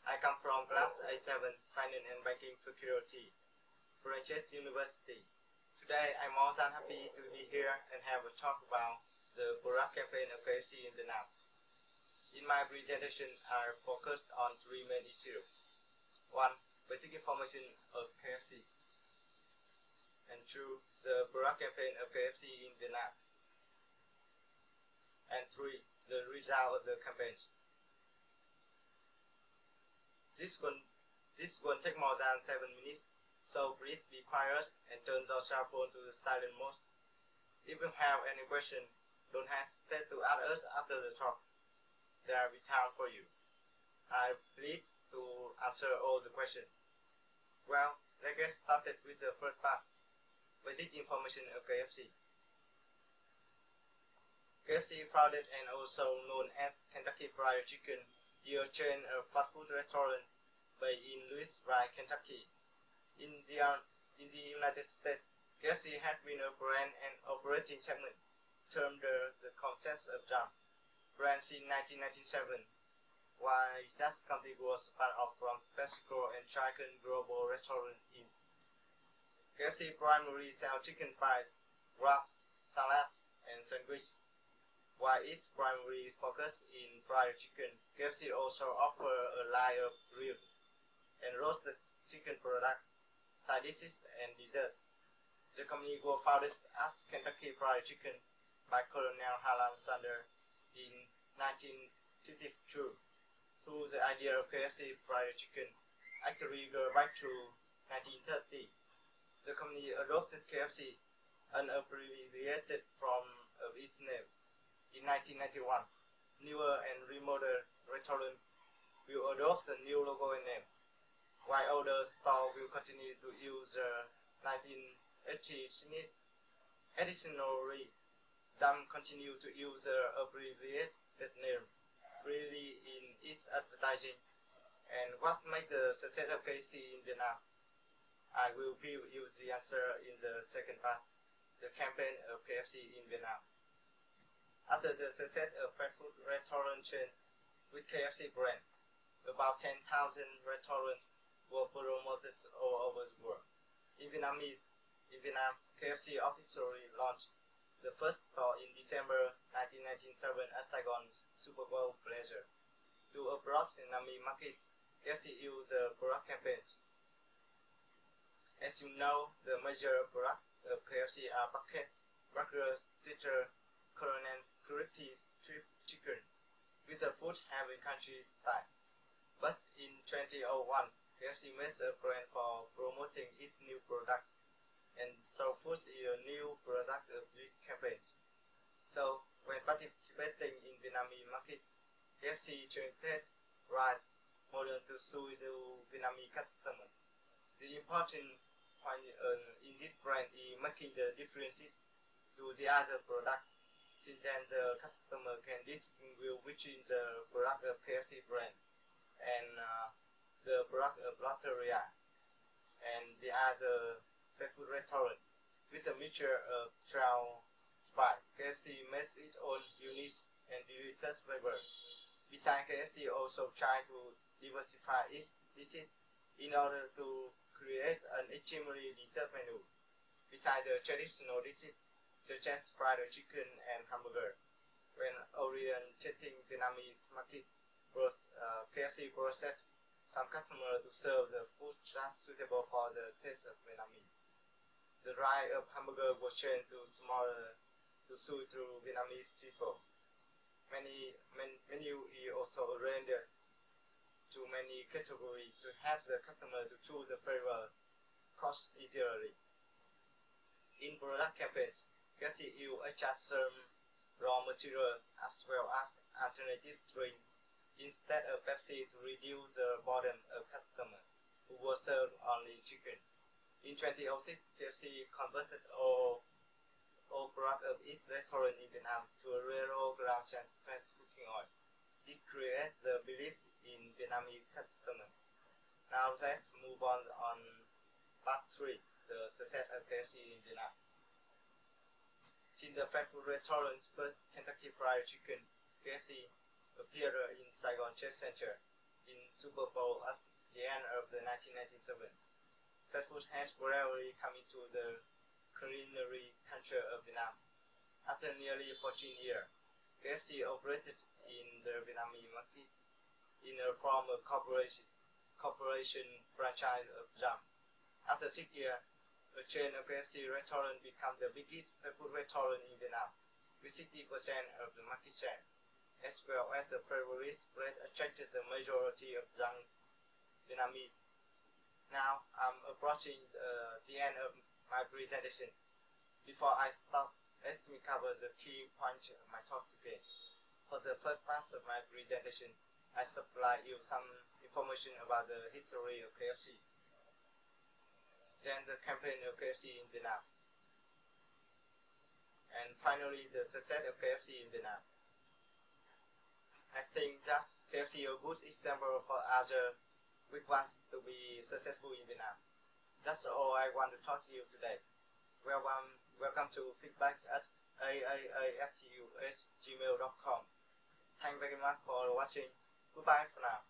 I come from class A7, Finance and Banking Faculty, Franchise University. Today, I'm more than happy to be here and have a talk about the product campaign of KFC in Vietnam. In my presentation, I focus on three main issues. 1. Basic information of KFC. And 2. The product campaign of KFC in Vietnam. And 3. The result of the campaign. This won't take more than 7 minutes, so please be quiet and turn your cell phone to the silent mode. If you have any question, don't hesitate to ask us after the talk. There will be time for you. I'm pleased to answer all the questions. Well, let's get started with the first part. Basic information of KFC. KFC, founded and also known as Kentucky Fried Chicken, is a chain of fast food restaurants based in Louisville, Kentucky. In the United States, KFC has been a brand and operating segment termed the concept of jump brand since 1997, while that company was spun off from PepsiCo and Chicken Global Restaurant Inc. KFC primarily sells chicken fries, wraps, salads, and sandwiches. While its primary focus in fried chicken, KFC also offers a line of grilled and roasted chicken products, side dishes, and desserts. The company was founded as Kentucky Fried Chicken by Colonel Harlan Sanders in 1952. Through the idea of KFC Fried Chicken actually goes back to 1930. The company adopted KFC, an abbreviated form of its name. In 1991, newer and remodeled restaurants will adopt the new logo and name, while older stores will continue to use the 1980s. Additionally, some continue to use the abbreviated name freely in its advertising. And what makes the success of KFC in Vietnam? I will give you the answer in the second part, the campaign of KFC in Vietnam. After the success of fast food restaurant chains with KFC brand, about 10,000 restaurants were promoted all over the world. In Vietnam, KFC officially launched the first store in December 1997 at Saigon Super Bowl Pleasure. To approach Vietnamese market, KFC used a product campaign. As you know, the major products of KFC are bucket, burgers, teacher, Colonel crispy strip chicken, with a food heavy country style. But in 2001, KFC made a plan for promoting its new product, and so pushed a new product of this campaign. So, when participating in Vietnamese market, KFC changed taste, price, model to suit the Vietnamese customer. The important point in this brand is making the differences to the other products. Since then, the customer can distinguish between the product of KFC brand and the product of Lotteria and the other fast food restaurant. With a mixture of 12 spices, KFC makes its own unique and delicious flavor. Besides, KFC also tries to diversify its dishes in order to create an extremely dessert menu. Besides the traditional dishes, such as fried chicken and hamburger. When orientating Vietnamese market, KFC processed some customers to serve the food that's suitable for the taste of Vietnamese. The line of hamburger was changed to smaller to suit to Vietnamese people. Menu is also arranged to many categories to help the customer to choose the flavor cost easily. In product campaigns, KFC adjusts some raw material as well as alternative drink instead of Pepsi to reduce the burden of customers who were served only chicken. In 2006, KFC converted all products of its restaurant in Vietnam to a raw ground fat cooking oil. This creates the belief in Vietnamese customers. Now let's move on part 3, the success of KFC in Vietnam. Since the fast food restaurant's first Kentucky Fried Chicken, KFC appeared in Saigon Chase Center in Super Super Bowl at the end of the 1997. Fast food has gradually come into the culinary culture of Vietnam. After nearly 14 years, KFC operated in the Vietnamese market in a form of corporation franchise of Jam. After 6 years, the chain of KFC restaurant became the biggest fast food restaurant in Vietnam, with 60% of the market share, as well as the favorite spread attracted the majority of young Vietnamese. Now I'm approaching the end of my presentation. Before I start, let me cover the key points of my talk today. For the first part of my presentation, I supply you some information about the history of KFC, then the campaign of KFC in Vietnam, and finally the success of KFC in Vietnam. I think that KFC is a good example for other quick ones to be successful in Vietnam. That's all I want to talk to you today. Welcome to feedback@aatu@gmail.com. Thank you very much for watching. Goodbye for now.